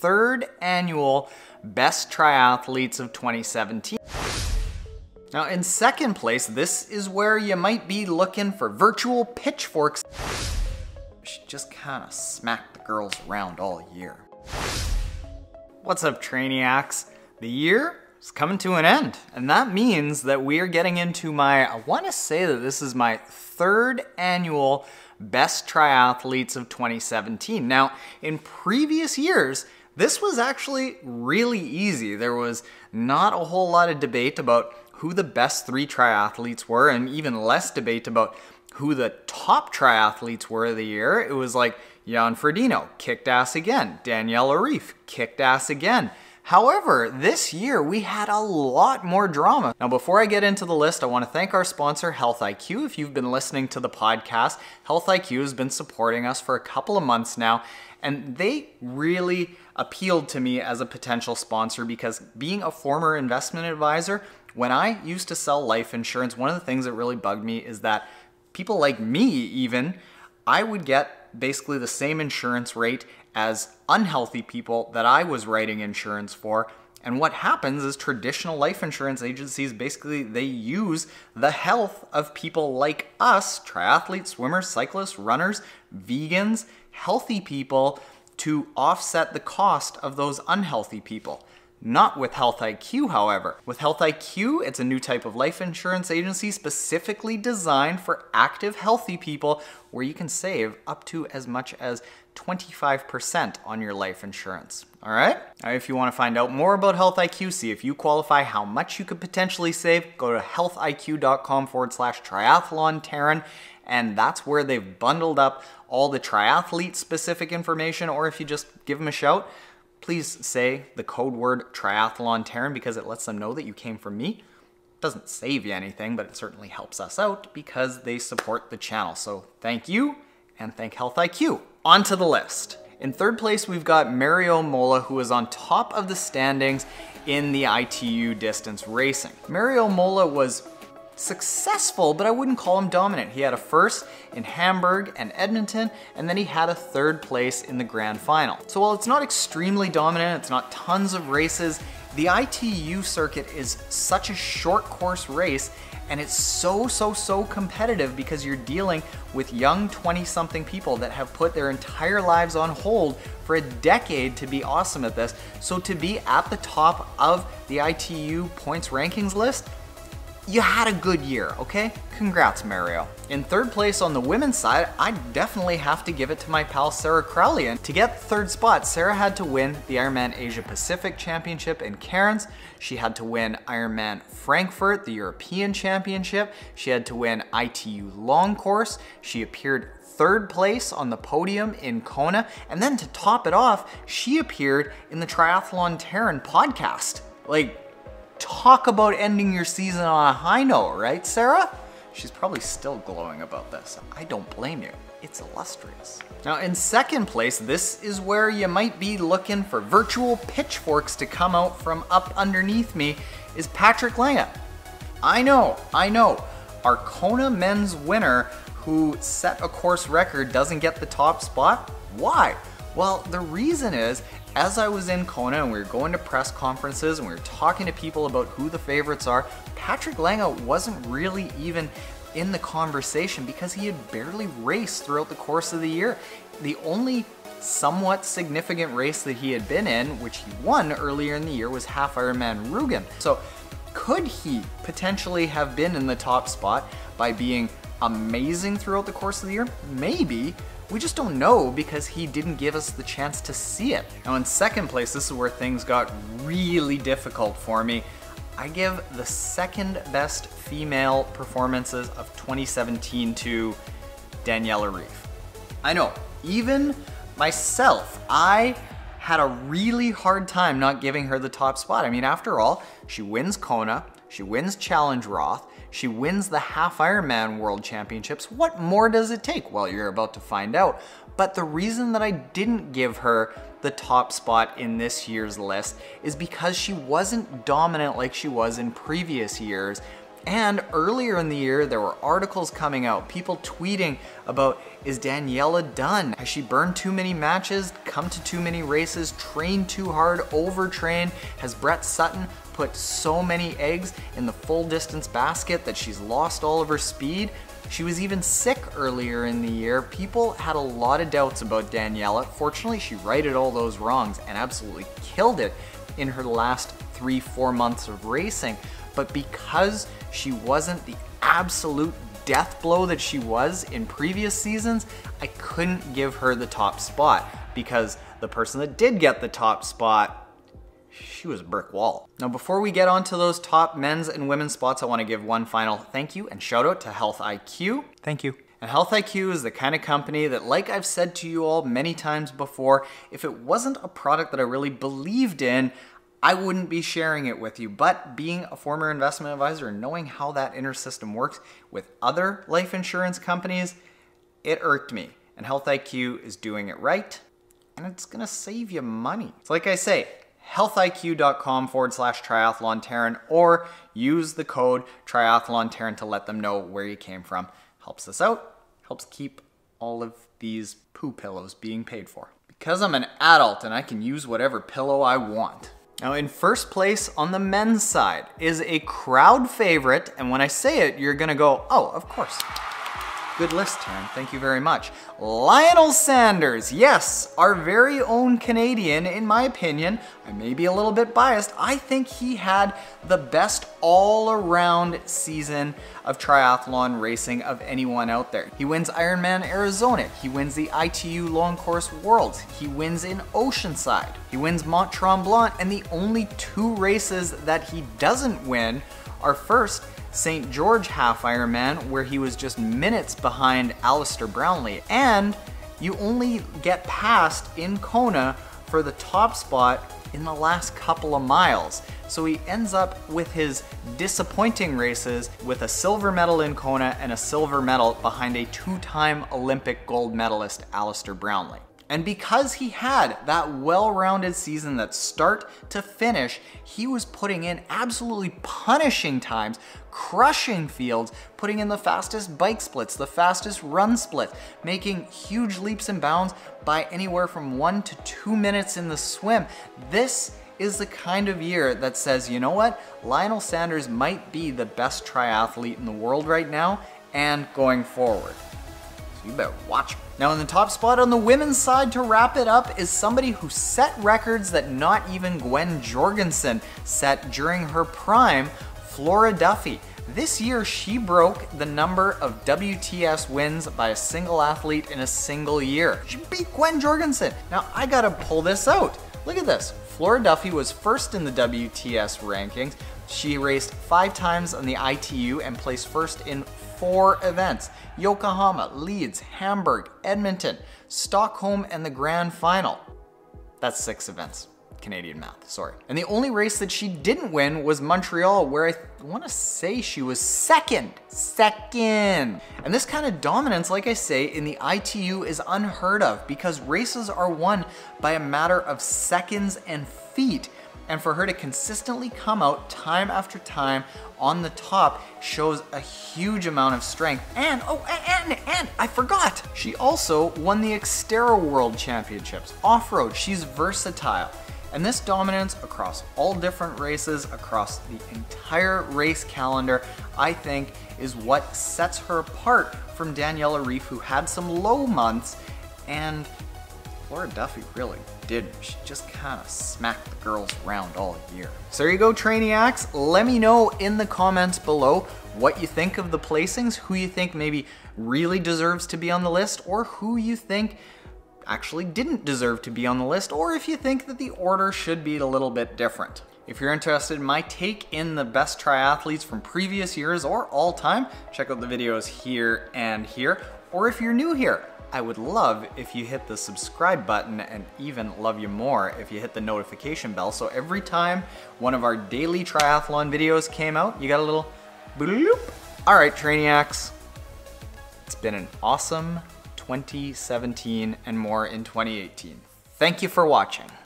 third annual Best Triathletes of 2017. Now in second place, this is where you might be looking for virtual pitchforks. She just kind of smacked the girls around all year. What's up, Trainiacs? The year is coming to an end, and that means that we are getting into I want to say that this is my third annual Best Triathletes of 2017. Now, in previous years, this was actually really easy. There was not a whole lot of debate about who the best 3 triathletes were, and even less debate about who the top triathletes were of the year. It was like Jan Frodeno, kicked ass again. Daniela Ryf, kicked ass again. However, this year we had a lot more drama. Now, before I get into the list, I want to thank our sponsor, Health IQ. If you've been listening to the podcast, Health IQ has been supporting us for a couple of months now, and they really appealed to me as a potential sponsor because being a former investment advisor, when I used to sell life insurance, one of the things that really bugged me is that people like me even, I would get basically the same insurance rate as unhealthy people that I was writing insurance for. And what happens is traditional life insurance agencies, basically they use the health of people like us, triathletes, swimmers, cyclists, runners, vegans, healthy people, to offset the cost of those unhealthy people. Not with Health IQ, however. With Health IQ, it's a new type of life insurance agency specifically designed for active, healthy people where you can save up to as much as 25% on your life insurance. All right? Now, if you want to find out more about Health IQ, see if you qualify, how much you could potentially save, go to healthiq.com/triathlon Taren, and that's where they've bundled up all the triathlete specific information. Or if you just give them a shout, please say the code word triathlon Taren because it lets them know that you came from me. It doesn't save you anything, but it certainly helps us out because they support the channel. So thank you, and thank Health IQ. On to the list. In third place, we've got Mola, who is on top of the standings in the ITU distance racing. Mola was successful, but I wouldn't call him dominant. He had a first in Hamburg and Edmonton, and then he had a third place in the grand final. So while it's not extremely dominant, it's not tons of races, the ITU circuit is such a short course race, and it's so competitive because you're dealing with young 20-something people that have put their entire lives on hold for a decade to be awesome at this. So to be at the top of the ITU points rankings list, you had a good year, okay? Congrats, Mario. In third place on the women's side, I definitely have to give it to my pal Sarah Crowley. And to get the third spot, Sarah had to win the Ironman Asia Pacific Championship in Cairns. She had to win Ironman Frankfurt, the European Championship. She had to win ITU Long Course. She appeared third place on the podium in Kona. And then to top it off, she appeared in the Triathlon Taren podcast. Like, talk about ending your season on a high note, right, Sarah? She's probably still glowing about this. I don't blame you. It's illustrious. Now, in second place, this is where you might be looking for virtual pitchforks to come out from up underneath me, is Patrick Lagne. I know. Our Kona men's winner who set a course record doesn't get the top spot. Why? Well, the reason is, as I was in Kona and we were going to press conferences and we were talking to people about who the favorites are, Patrick Lagne wasn't really even in the conversation because he had barely raced throughout the course of the year. The only somewhat significant race that he had been in, which he won earlier in the year, was half-ironman Rügen. So could he potentially have been in the top spot by being amazing throughout the course of the year? Maybe. We just don't know because he didn't give us the chance to see it. Now in second place, this is where things got really difficult for me. I give the second best female performances of 2017 to Daniela Ryf. I know, even myself, I had a really hard time not giving her the top spot. I mean, after all, she wins Kona, she wins Challenge Roth, she wins the half-Ironman World Championships. What more does it take? Well, you're about to find out. But the reason that I didn't give her the top spot in this year's list is because she wasn't dominant like she was in previous years. And earlier in the year, there were articles coming out, people tweeting about, is Daniela done? Has she burned too many matches, come to too many races, trained too hard, overtrained? Has Brett Sutton put so many eggs in the full distance basket that she's lost all of her speed? She was even sick earlier in the year. People had a lot of doubts about Daniela. Fortunately, she righted all those wrongs and absolutely killed it in her last 3-4 months of racing. But because she wasn't the absolute death blow that she was in previous seasons, I couldn't give her the top spot, because the person that did get the top spot, she was a brick wall. Now, before we get on to those top men's and women's spots, I want to give one final thank you and shout out to Health IQ. Thank you. And Health IQ is the kind of company that, like I've said to you all many times before, if it wasn't a product that I really believed in, I wouldn't be sharing it with you. But being a former investment advisor and knowing how that inner system works with other life insurance companies, it irked me. And Health IQ is doing it right, and it's gonna save you money. So like I say, healthiq.com/triathlon Taren, or use the code triathlon Taren to let them know where you came from. Helps us out, helps keep all of these poo pillows being paid for. Because I'm an adult and I can use whatever pillow I want. Now, in first place on the men's side is a crowd favorite, and when I say it, you're gonna go, oh, of course. Good list, Taren. Thank you very much. Lionel Sanders, yes, our very own Canadian, in my opinion. I may be a little bit biased. I think he had the best all-around season of triathlon racing of anyone out there. He wins Ironman Arizona. He wins the ITU Long Course Worlds. He wins in Oceanside. He wins Mont Tremblant, and the only 2 races that he doesn't win are first, St. George half-ironman, where he was just minutes behind Alistair Brownlee, and you only get past in Kona for the top spot in the last couple of miles. So he ends up with his disappointing races with a silver medal in Kona and a silver medal behind a 2-time Olympic gold medalist, Alistair Brownlee. And because he had that well-rounded season that start to finish, he was putting in absolutely punishing times, crushing fields, putting in the fastest bike splits, the fastest run splits, making huge leaps and bounds by anywhere from 1 to 2 minutes in the swim. This is the kind of year that says, you know what? Lionel Sanders might be the best triathlete in the world right now and going forward. So you better watch him. Now, in the top spot on the women's side to wrap it up is somebody who set records that not even Gwen Jorgensen set during her prime, Flora Duffy. This year, she broke the number of WTS wins by a single athlete in a single year. She beat Gwen Jorgensen. Now, I gotta pull this out. Look at this. Flora Duffy was first in the WTS rankings. She raced 5 times on the ITU and placed first in 4 events: Yokohama, Leeds, Hamburg, Edmonton, Stockholm, and the Grand Final. That's 6 events. Canadian math, sorry. And the only race that she didn't win was Montreal, where I want to say she was second. And this kind of dominance, like I say, in the ITU is unheard of, because races are won by a matter of seconds and feet. And for her to consistently come out time after time on the top shows a huge amount of strength. And, and I forgot, she also won the Xterra World Championships. Off-road, she's versatile. And this dominance across all different races, across the entire race calendar, I think is what sets her apart from Daniela Ryf, who had some low months, and Flora Duffy really did. She just kind of smacked the girls around all year. So there you go, Trainiacs. Let me know in the comments below what you think of the placings, who you think maybe really deserves to be on the list, or who you think actually didn't deserve to be on the list, or if you think that the order should be a little bit different. If you're interested in my take in the best triathletes from previous years or all time, check out the videos here and here. Or if you're new here, I would love if you hit the subscribe button, and even love you more if you hit the notification bell, so every time one of our daily triathlon videos came out, you got a little bloop. All right, Trainiacs, it's been an awesome 2017 and more in 2018. Thank you for watching.